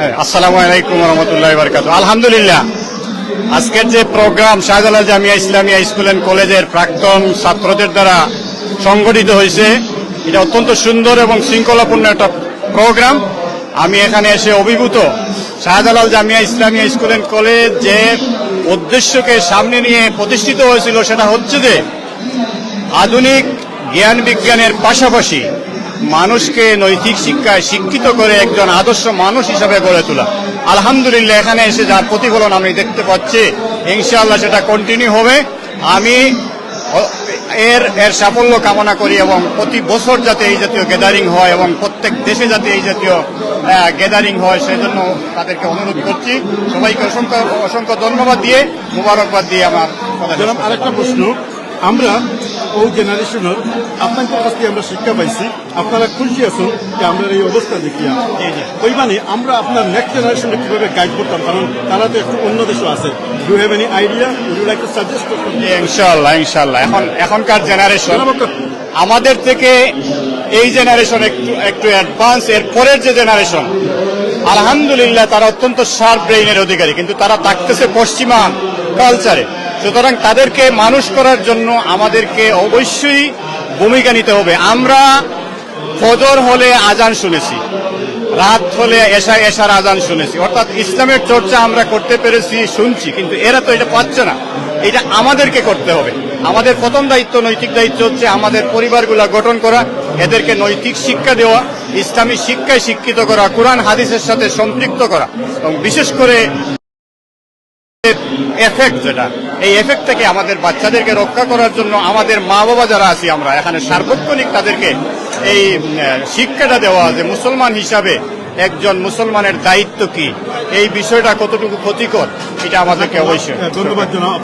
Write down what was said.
আসসালামু আলাইকুম রহমতুল্লাহ বারকাত। আলহামদুলিল্লাহ, আজকের যে programme Shahjalal Jamia Islamia school and কলেজের প্রাক্তন ছাত্রদের দ্বারা সংগঠিত হয়েছে, এটা অত্যন্ত সুন্দর এবং শৃঙ্খলাপূর্ণ একটা প্রোগ্রাম। আমি এখানে এসে অভিভূত। Shahjalal Jamia Islamia school and college যে উদ্দেশ্যকে সামনে নিয়ে প্রতিষ্ঠিত হয়েছিল, সেটা হচ্ছে যে আধুনিক জ্ঞান বিজ্ঞানের পাশাপাশি মানুষকে নৈতিক শিক্ষায় শিক্ষিত করে একজন আদর্শ মানুষ হিসাবে গড়ে তোলা। আলহামদুলিল্লাহ, এখানে এসে যার প্রতিফলন আমি দেখতে পাচ্ছি, ইনশাআল্লাহ সেটা কন্টিনিউ হবে। আমি এর সাফল্য কামনা করি এবং প্রতি বছর যাতে এই জাতীয় গ্যাদারিং হয় এবং প্রত্যেক দেশে যাতে এই জাতীয় গ্যাদারিং হয়, সেজন্য তাদেরকে অনুরোধ করছি। সবাইকে অসংখ্য অসংখ্য ধন্যবাদ দিয়ে, মুবারকবাদ দিয়ে আমার আরেকটা প্রশ্ন, আমরা ওই জেনারেশনের আপনাদের কাছ থেকে আমরা শিক্ষা পাইছি, আপনারা খুশি আছেন যে আমরা এই অবস্থা দেখিয়া ওই মানে আমরা আপনার নেক্সট জেনারেশনে কিভাবে গাইড করতাম, কারণ তারা তো একটু অন্য দেশও আছে। Do have any idea, would you like to suggest? ইনশাআল্লাহ ইনশাআল্লাহ এখনকার জেনারেশন আমাদের থেকে এই জেনারেশন একটু অ্যাডভান্স। এর পরের যে জেনারেশন, আলহামদুলিল্লাহ তারা অত্যন্ত শার্প ব্রেইনের অধিকারী, কিন্তু তারা থাকতেছে পশ্চিমা কালচারে। সুতরাং তাদেরকে মানুষ করার জন্য আমাদেরকে অবশ্যই ভূমিকা নিতে হবে। আমরা ফজর হলে আজান শুনেছি, রাত হলে এশার আজান শুনেছি, অর্থাৎ ইসলামের চর্চা আমরা করতে পেরেছি, শুনছি, কিন্তু এরা তো এটা পাচ্ছে না। এটা আমাদেরকে করতে হবে। আমাদের প্রথম দায়িত্ব, নৈতিক দায়িত্ব হচ্ছে আমাদের পরিবারগুলা গঠন করা, এদেরকে নৈতিক শিক্ষা দেওয়া, ইসলামী শিক্ষায় শিক্ষিত করা, কোরআন হাদিসের সাথে সম্পৃক্ত করা, এবং বিশেষ করে এফেক্ট যেটা, এই এফেক্ট থেকে আমাদের বাচ্চাদেরকে রক্ষা করার জন্য আমাদের মা বাবা যারা আছি আমরা এখানে সার্বক্ষণিক তাদেরকে এই শিক্ষাটা দেওয়া, যে মুসলমান হিসাবে একজন মুসলমানের দায়িত্ব কি, এই বিষয়টা কতটুকু ক্ষতিকর, এটা আমাদেরকে অবশ্যই। ধন্যবাদ জানাব।